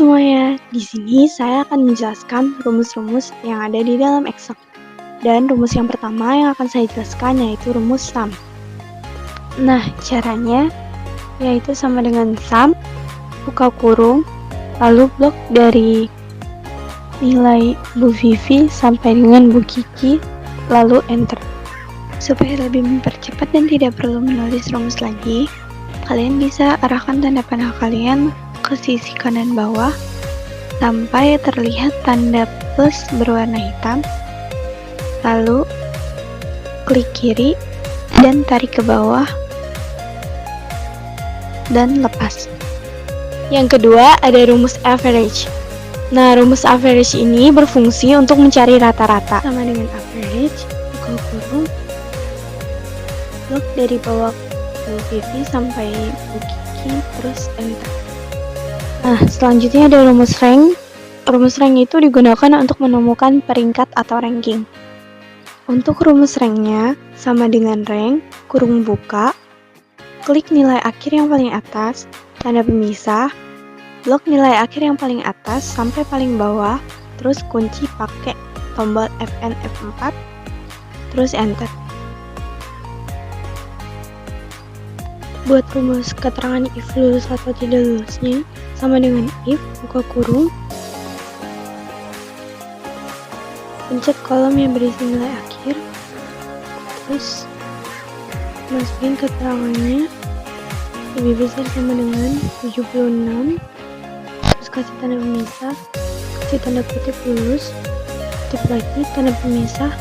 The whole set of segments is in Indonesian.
semuanya, di sini saya akan menjelaskan rumus-rumus yang ada di dalam Excel. Dan rumus yang pertama yang akan saya jelaskan yaitu rumus sum. Nah, caranya yaitu sama dengan sum, buka kurung, lalu blok dari nilai Bu Vivi sampai dengan Bu Kiki, lalu enter. Supaya lebih mempercepat dan tidak perlu menulis rumus lagi, kalian bisa arahkan tanda panah kalian ke sisi kanan bawah sampai terlihat tanda plus berwarna hitam, lalu klik kiri dan tarik ke bawah dan lepas. Yang kedua ada rumus average. Nah, rumus average ini berfungsi untuk mencari rata-rata. Sama dengan average, buka kurung, blok dari bawah Bu Vivi sampai Bu Kiki, terus enter. Nah, selanjutnya ada rumus rank. Rumus rank itu digunakan untuk menemukan peringkat atau ranking. Untuk rumus ranknya sama dengan rank, kurung buka, klik nilai akhir yang paling atas, tanda pemisah, blok nilai akhir yang paling atas sampai paling bawah, terus kunci pakai tombol Fn F4, terus enter. Buat rumus keterangan if lulus atau tidak lulusnya, sama dengan if, buka kurung, pencet kolom yang berisi nilai akhir, terus masukin keterangannya lebih besar sama dengan 76, terus kasih tanda pemisah, kasih tanda kutip lulus, kutip lagi, tanda pemisah,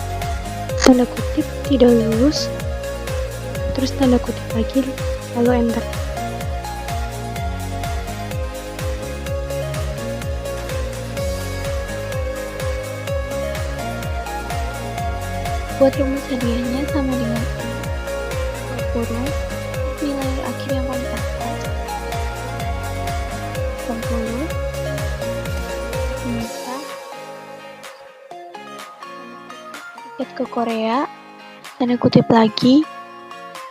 tanda kutip tidak lulus, terus tanda kutip lagi, lalu enter. Buat rumus hadiahnya sama dengan kurung, nilai akhir yang paling atas 60, pemisah, tiket ke Korea, tanda kutip lagi,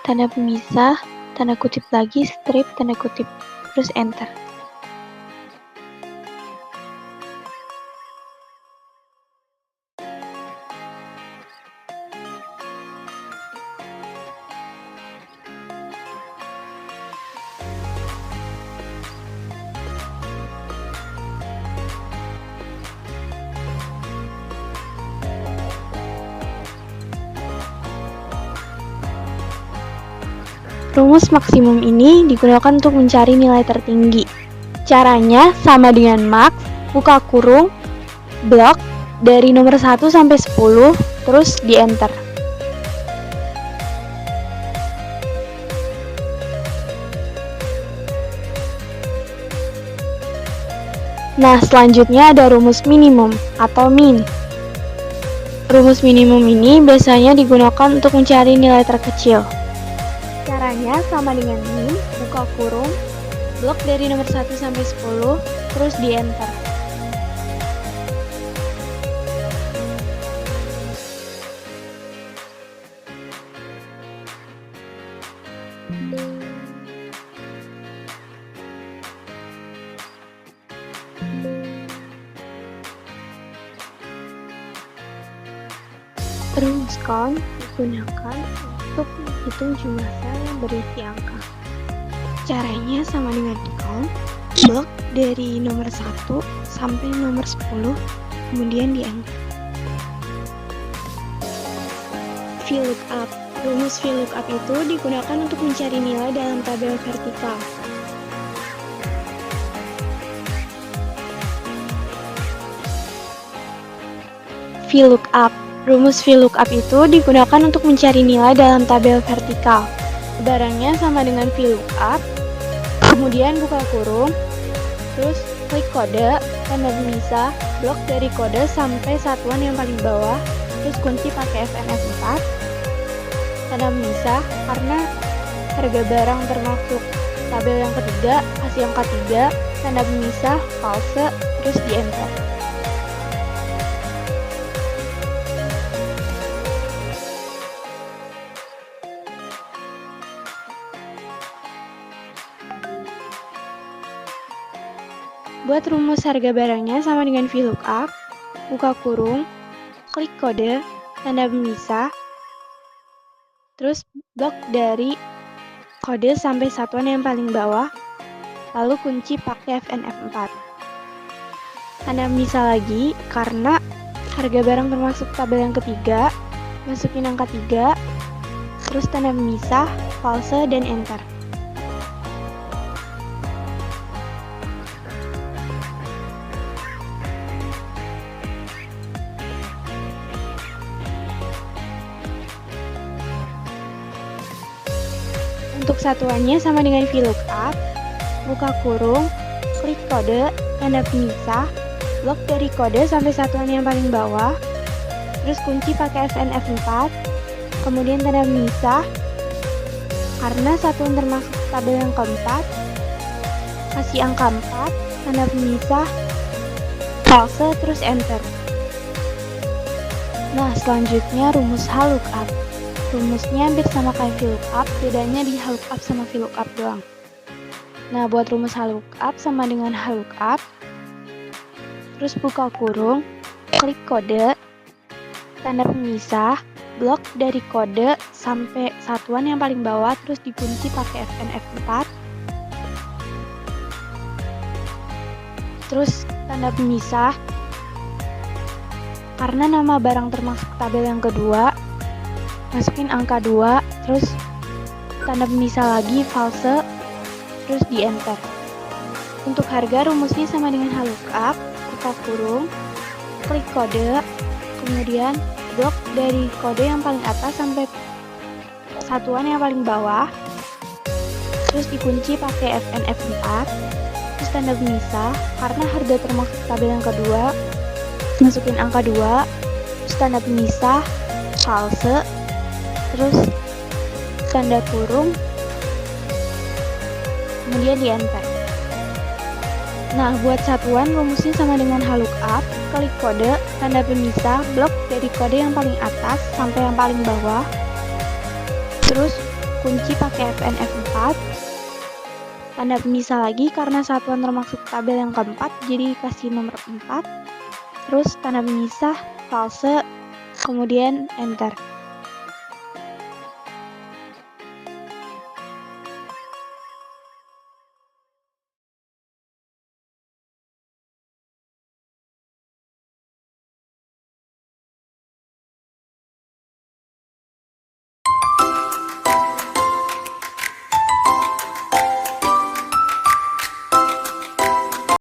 tanda pemisah, tanda kutip lagi, strip, tanda kutip, terus enter. Rumus maksimum ini digunakan untuk mencari nilai tertinggi. Caranya sama dengan max, buka kurung, blok dari nomor 1 sampai 10, terus di enter. Nah, selanjutnya ada rumus minimum atau min. Rumus minimum ini biasanya digunakan untuk mencari nilai terkecil. Caranya sama dengan min, buka kurung, blok dari nomor 1 sampai 10, terus di enter. Rumus count digunakan untuk menghitung jumlah sel yang berisi angka. Caranya sama dengan count, blok dari nomor 1 sampai nomor 10, kemudian di enter. VLOOKUP. Rumus VLOOKUP itu digunakan untuk mencari nilai dalam tabel vertikal. VLOOKUP. Rumus VLOOKUP itu digunakan untuk mencari nilai dalam tabel vertikal. Barangnya sama dengan VLOOKUP, kemudian buka kurung, terus klik kode, tanda pemisah, blok dari kode sampai satuan yang paling bawah, terus kunci pakai Fn F4, tanda pemisah, karena harga barang termasuk tabel yang ketiga, kasih angka 3, tanda pemisah, false, terus di enter. Buat rumus harga barangnya sama dengan VLOOKUP, buka kurung, klik kode, tanda pemisah, terus blok dari kode sampai satuan yang paling bawah, lalu kunci pakai FNF4. Tanda pemisah lagi, karena harga barang termasuk tabel yang ketiga, masukin angka 3, terus tanda pemisah, false, dan enter. Untuk satuannya sama dengan VLOOKUP, buka kurung, klik kode, tanda pemisah, blok dari kode sampai satuan yang paling bawah, terus kunci pakai FNF4, kemudian tanda pemisah, karena satuan termasuk tabel yang keempat, kasih angka 4, tanda pemisah, false, terus enter. Nah, selanjutnya rumus HLOOKUP. Rumusnya hampir sama kayak VLOOKUP, bedanya di HLOOKUP sama VLOOKUP doang. Nah, buat rumus HLOOKUP sama dengan HLOOKUP, terus buka kurung, klik kode, tanda pemisah, blok dari kode sampai satuan yang paling bawah, terus dikunci pakai FNF4, terus tanda pemisah, karena nama barang termasuk tabel yang kedua, masukin angka 2, terus tanda pemisah lagi, false, terus di enter. Untuk harga rumusnya sama dengan HLOOKUP, buka kurung, klik kode, kemudian blok dari kode yang paling atas sampai satuan yang paling bawah, terus dikunci pakai FNF4, terus tanda pemisah, karena harga termasuk tabel yang kedua, masukin angka 2, terus tanda pemisah, false, terus tanda kurung, kemudian di enter. Nah, buat satuan rumusnya sama dengan HLOOKUP, klik kode, tanda pemisah, blok dari kode yang paling atas sampai yang paling bawah, terus kunci pakai FNF4, tanda pemisah lagi karena satuan termasuk tabel yang keempat, jadi kasih nomor 4, terus tanda pemisah, false, kemudian enter.